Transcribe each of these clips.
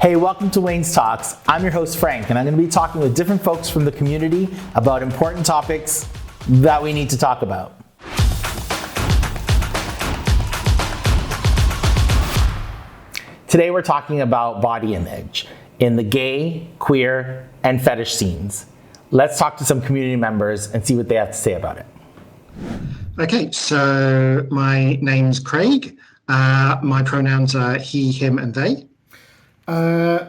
Hey, welcome to Wayne's Talks. I'm your host, Frank, and I'm going to be talking with different folks from the community about important topics that we need to talk about. Today we're talking about body image in the gay, queer, and fetish scenes. Let's talk to some community members and see what they have to say about it. Okay, so my name's Craig. My pronouns are he, him, and they.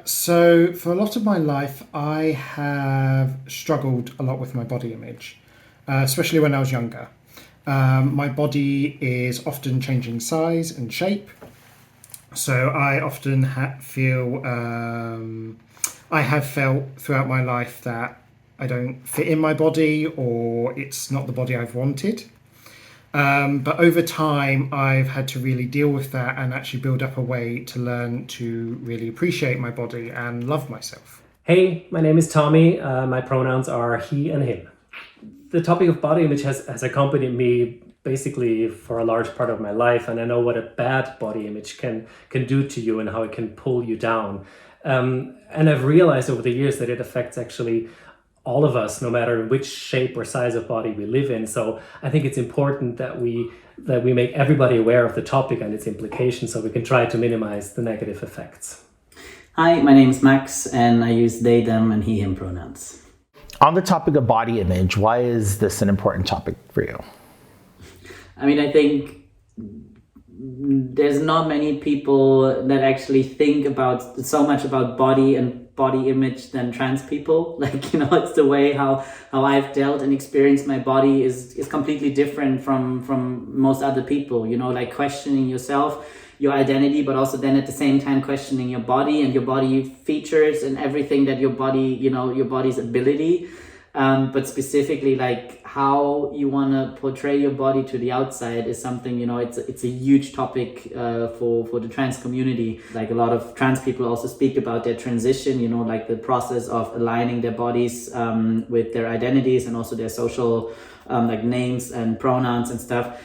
So for a lot of my life, I have struggled a lot with my body image, especially when I was younger. My body is often changing size and shape. So I often I have felt throughout my life that I don't fit in my body, or it's not the body I've wanted. But over time, I've had to really deal with that and actually build up a way to learn to really appreciate my body and love myself. Hey, my name is Tommy. My pronouns are he and him. The topic of body image has accompanied me basically for a large part of my life, and I know what a bad body image can do to you and how it can pull you down. And I've realized over the years that it affects actually all of us, no matter which shape or size of body we live in. So I think it's important that we make everybody aware of the topic and its implications so we can try to minimize the negative effects. Hi, my name's Max, and I use they, them, and he, him pronouns. On the topic of body image, why is this an important topic for you? I mean, I think there's not many people that actually think about so much about body and body image than trans people. Like, you know, it's the way how I've dealt and experienced my body is completely different from most other people, you know, like questioning yourself, your identity, but also then at the same time questioning your body and your body features and everything that your body, you know, your body's ability. But specifically, like how you want to portray your body to the outside is something, you know, it's a huge topic for the trans community. Like a lot of trans people also speak about their transition, you know, like the process of aligning their bodies with their identities and also their social like names and pronouns and stuff.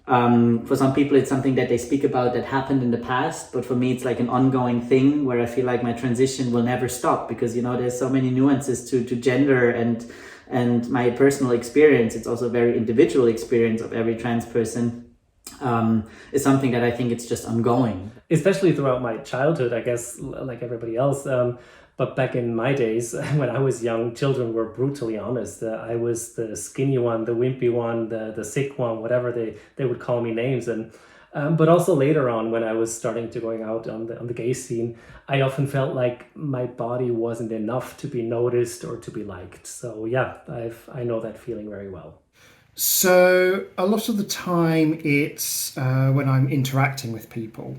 For some people, it's something that they speak about that happened in the past, but for me, it's like an ongoing thing where I feel like my transition will never stop because, you know, there's so many nuances to gender and my personal experience. It's also a very individual experience of every trans person. Is something that I think it's just ongoing. Especially throughout my childhood, I guess, like everybody else. But back in my days, when I was young, children were brutally honest. I was the skinny one, the wimpy one, the sick one, whatever they would call me names. And but also later on, when I was starting to going out on the gay scene, I often felt like my body wasn't enough to be noticed or to be liked. So yeah, I know that feeling very well. So a lot of the time it's when I'm interacting with people.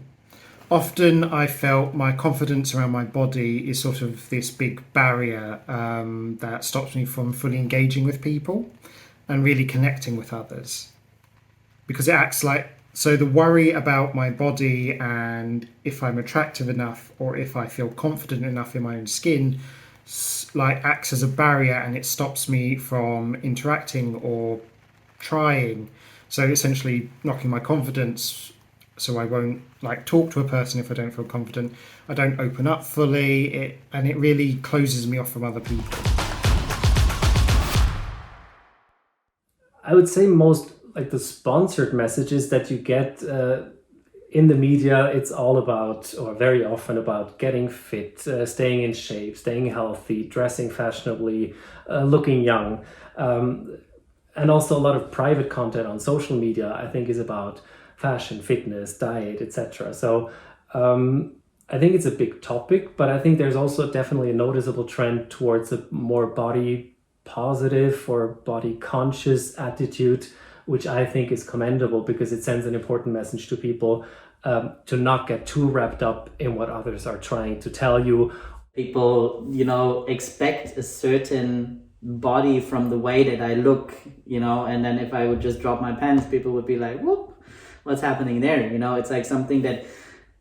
Often I felt my confidence around my body is sort of this big barrier that stops me from fully engaging with people and really connecting with others. Because it acts like, so the worry about my body and if I'm attractive enough or if I feel confident enough in my own skin, like acts as a barrier and it stops me from interacting or trying. So essentially knocking my confidence. So I won't like talk to a person if I don't feel confident. I don't open up fully, and it really closes me off from other people. I would say most like the sponsored messages that you get in the media, it's all about, or very often about getting fit, staying in shape, staying healthy, dressing fashionably, looking young. And also a lot of private content on social media, I think, is about fashion, fitness, diet, etc. So I think it's a big topic, but I think there's also definitely a noticeable trend towards a more body positive or body conscious attitude, which I think is commendable because it sends an important message to people to not get too wrapped up in what others are trying to tell you. People, you know, expect a certain body from the way that I look, you know, and then if I would just drop my pants, people would be like, whoop, what's happening there? You know, it's like something that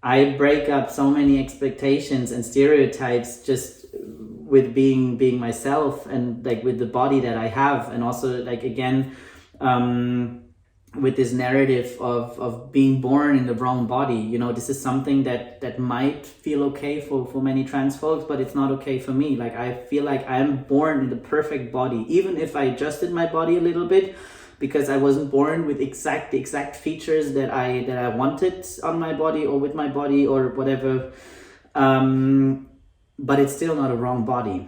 I break up so many expectations and stereotypes just with being myself and like with the body that I have. And also like, again, with this narrative of being born in the wrong body. You know, this is something that might feel okay for many trans folks, but it's not okay for me. Like, I feel like I'm born in the perfect body, even if I adjusted my body a little bit, because I wasn't born with the exact features that I wanted on my body or with my body or whatever. But it's still not a wrong body.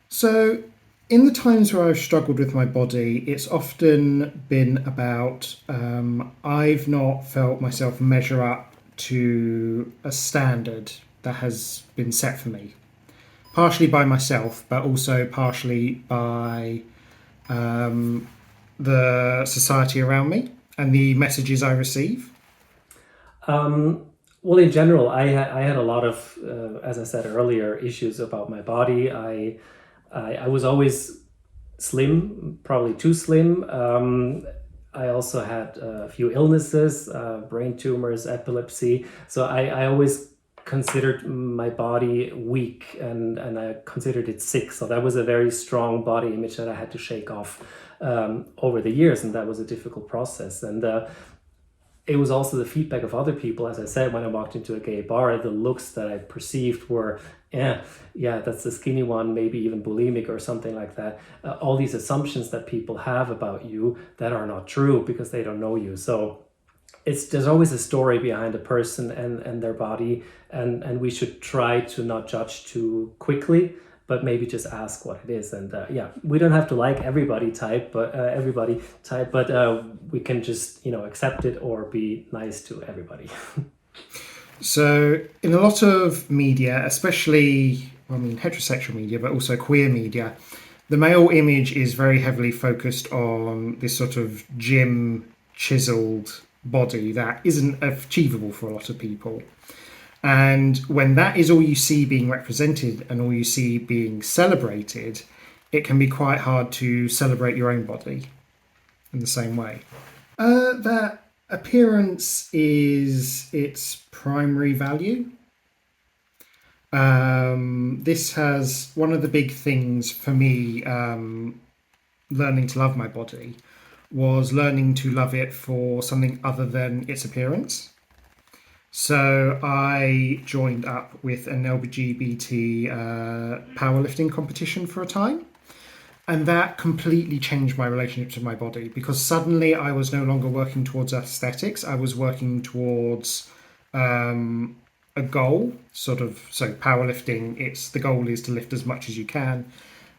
So, in the times where I've struggled with my body, it's often been about I've not felt myself measure up to a standard that has been set for me. Partially by myself, but also partially by the society around me and the messages I receive. Well, in general, I had a lot of, as I said earlier, issues about my body. I was always slim, probably too slim. I also had a few illnesses, brain tumors, epilepsy. So I always considered my body weak and I considered it sick. So that was a very strong body image that I had to shake off over the years. And that was a difficult process. And it was also the feedback of other people. As I said, when I walked into a gay bar, the looks that I perceived were, yeah, that's the skinny one, maybe even bulimic or something like that. All these assumptions that people have about you that are not true because they don't know you. So there's always a story behind a person and their body, and we should try to not judge too quickly, but maybe just ask what it is. And we don't have to like everybody type, but we can just accept it or be nice to everybody. So in a lot of media, especially, heterosexual media, but also queer media, the male image is very heavily focused on this sort of gym, chiseled body that isn't achievable for a lot of people. And when that is all you see being represented and all you see being celebrated, it can be quite hard to celebrate your own body in the same way. That appearance is its primary value. This has one of the big things for me, learning to love my body, was learning to love it for something other than its appearance. So I joined up with an LGBT powerlifting competition for a time. And that completely changed my relationship to my body, because suddenly I was no longer working towards aesthetics. I was working towards a goal, so powerlifting, the goal is to lift as much as you can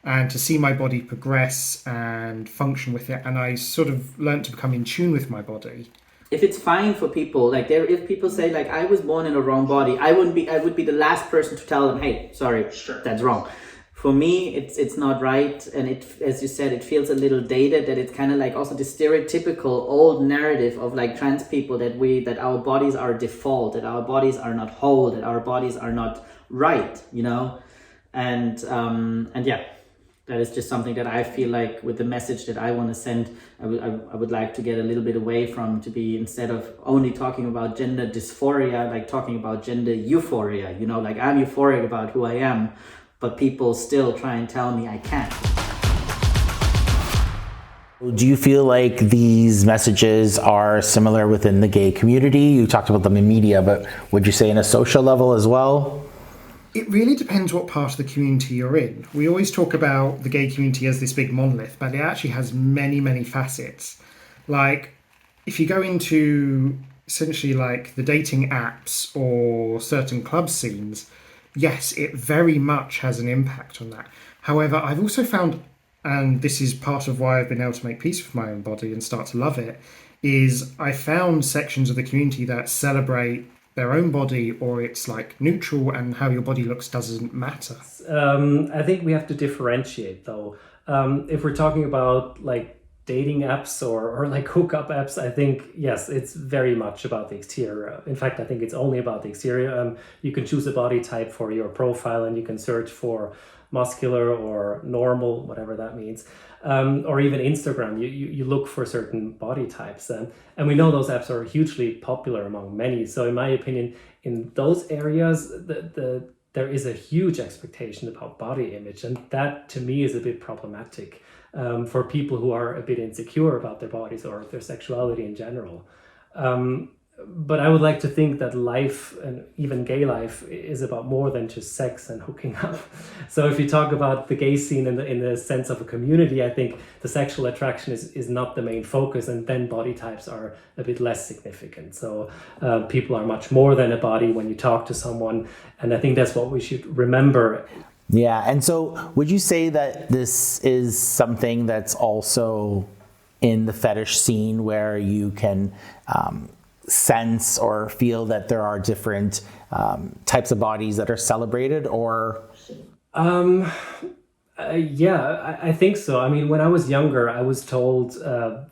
and to see my body progress and function with it. And I sort of learned to become in tune with my body. If it's fine for people, if people say like I was born in a wrong body, I would be the last person to tell them, hey, sorry, that's wrong. For me, it's not right, and it, as you said, it feels a little dated. That it's kind of like also the stereotypical old narrative of like trans people that our bodies are default, that our bodies are not whole, that our bodies are not right, and yeah. That is just something that I feel like with the message that I want to send, I would like to get a little bit away from, to be, instead of only talking about gender dysphoria, like talking about gender euphoria, like I'm euphoric about who I am, but people still try and tell me I can't. Do you feel like these messages are similar within the gay community? You talked about them in media, but would you say in a social level as well? It really depends what part of the community you're in. We always talk about the gay community as this big monolith, but it actually has many, many facets. Like, if you go into essentially like the dating apps or certain club scenes, yes, it very much has an impact on that. However, I've also found, and this is part of why I've been able to make peace with my own body and start to love it, is I found sections of the community that celebrate their own body, or it's like neutral and how your body looks doesn't matter. I think we have to differentiate though. If we're talking about like dating apps or like hookup apps, I think, yes, it's very much about the exterior. In fact, I think it's only about the exterior. You can choose a body type for your profile and you can search for muscular or normal, whatever that means. Or even Instagram, you look for certain body types. And we know those apps are hugely popular among many. So in my opinion, in those areas, the there is a huge expectation about body image, and that to me is a bit problematic for people who are a bit insecure about their bodies or their sexuality in general. But I would like to think that life, and even gay life, is about more than just sex and hooking up. So if you talk about the gay scene in the sense of a community, I think the sexual attraction is not the main focus, and then body types are a bit less significant. So people are much more than a body when you talk to someone, and I think that's what we should remember. Yeah, and so would you say that this is something that's also in the fetish scene where you can sense or feel that there are different types of bodies that are celebrated, or? Yeah, I think so. I mean, when I was younger, I was told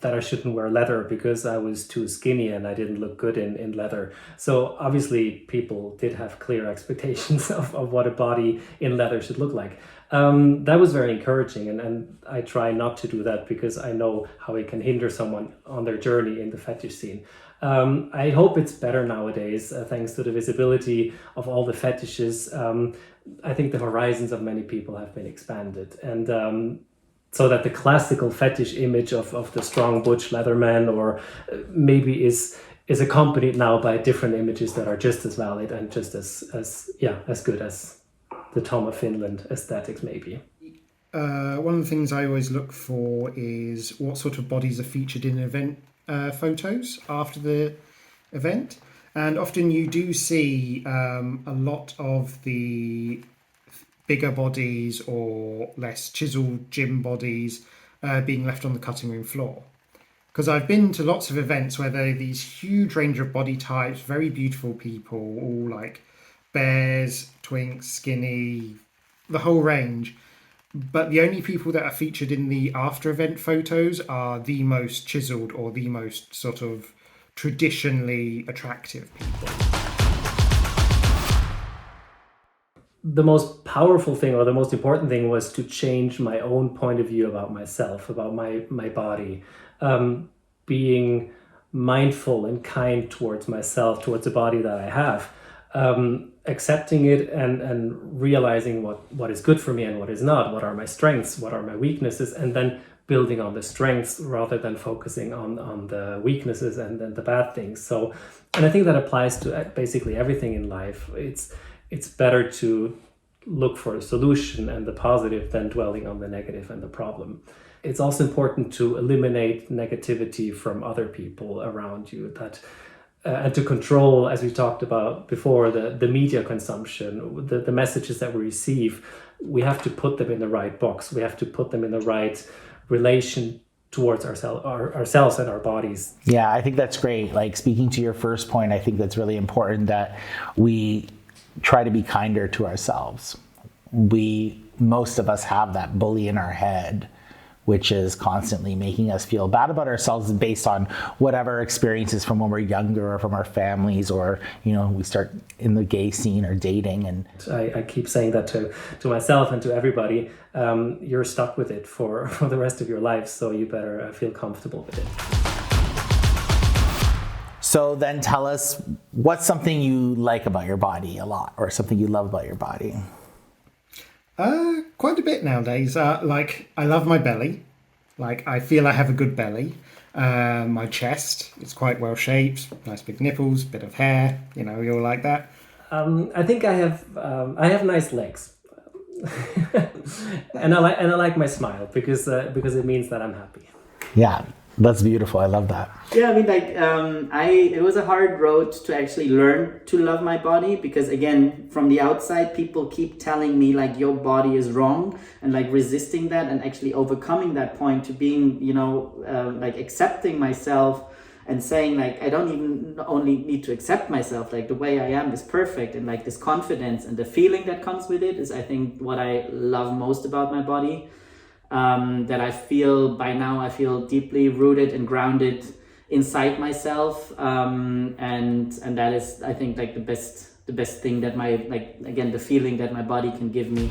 that I shouldn't wear leather because I was too skinny and I didn't look good in leather. So obviously people did have clear expectations of what a body in leather should look like. That was very encouraging, and I try not to do that because I know how it can hinder someone on their journey in the fetish scene. I hope it's better nowadays, thanks to the visibility of all the fetishes. I think the horizons of many people have been expanded, and so that the classical fetish image of the strong butch leatherman or maybe is accompanied now by different images that are just as valid and just as good as the Tom of Finland aesthetics maybe. One of the things I always look for is what sort of bodies are featured in event photos after the event. And often you do see a lot of the bigger bodies or less chiseled gym bodies being left on the cutting room floor. Because I've been to lots of events where there are these huge range of body types, very beautiful people, all like bears, twinks, skinny, the whole range. But the only people that are featured in the after event photos are the most chiseled or the most sort of traditionally attractive people. The most powerful thing or the most important thing was to change my own point of view about myself, about my body, being mindful and kind towards myself, towards the body that I have, accepting it and realizing what is good for me and what is not, what are my strengths, what are my weaknesses, and then building on the strengths rather than focusing on the weaknesses and then the bad things. So, and I think that applies to basically everything in life. It's better to look for a solution and the positive than dwelling on the negative and the problem. It's also important to eliminate negativity from other people around you, that and to control, as we talked about before, the media consumption, the messages that we receive. We have to put them in the right box. We have to put them in the right relation towards ourselves and our bodies. Yeah, I think that's great. Like, speaking to your first point, I think that's really important that we try to be kinder to ourselves. Most of us have that bully in our head, which is constantly making us feel bad about ourselves based on whatever experiences from when we're younger or from our families, or, we start in the gay scene or dating. And I keep saying that to myself and to everybody. You're stuck with it for the rest of your life, so you better feel comfortable with it. So then tell us, what's something you like about your body a lot, or something you love about your body? Quite a bit nowadays. Like, I love my belly. Like, I feel I have a good belly. My chest is quite well shaped, nice big nipples, bit of hair. You all like that. I think I have nice legs, and I like my smile because it means that I'm happy. Yeah, that's beautiful. I love that. Yeah, I mean, it was a hard road to actually learn to love my body, because again, from the outside, people keep telling me like your body is wrong, and like resisting that and actually overcoming that point to being, like accepting myself and saying like, I don't even only need to accept myself, like the way I am is perfect, and like this confidence and the feeling that comes with it is, I think, what I love most about my body. That I feel deeply rooted and grounded inside myself, and that is, I think, like the best thing that the feeling that my body can give me.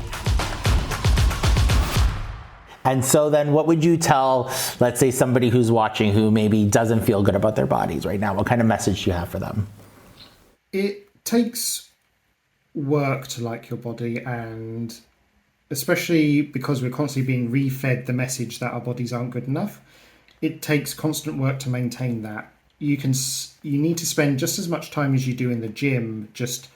And so then what would you tell, let's say, somebody who's watching who maybe doesn't feel good about their bodies right now? What kind of message do you have for them? It takes work to like your body, and especially because we're constantly being re-fed the message that our bodies aren't good enough, it takes constant work to maintain that. You need to spend just as much time as you do in the gym just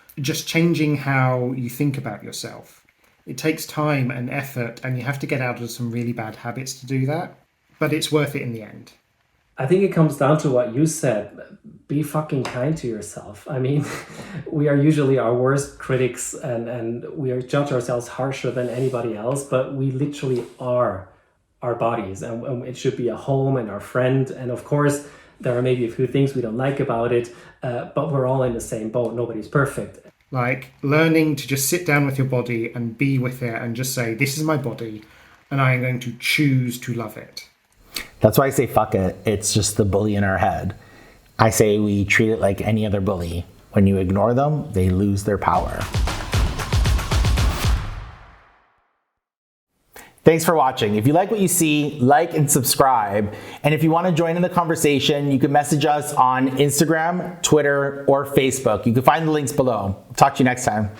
changing how you think about yourself. It takes time and effort, and you have to get out of some really bad habits to do that, but it's worth it in the end. I think it comes down to what you said. Be fucking kind to yourself. I mean, we are usually our worst critics, and we judge ourselves harsher than anybody else, but we literally are our bodies, and it should be a home and our friend. And of course, there are maybe a few things we don't like about it, but we're all in the same boat. Nobody's perfect. Like learning to just sit down with your body and be with it and just say, this is my body and I am going to choose to love it. That's why I say fuck it. It's just the bully in our head. I say we treat it like any other bully. When you ignore them, they lose their power. Thanks for watching. If you like what you see, like and subscribe. And if you want to join in the conversation, you can message us on Instagram, Twitter, or Facebook. You can find the links below. Talk to you next time.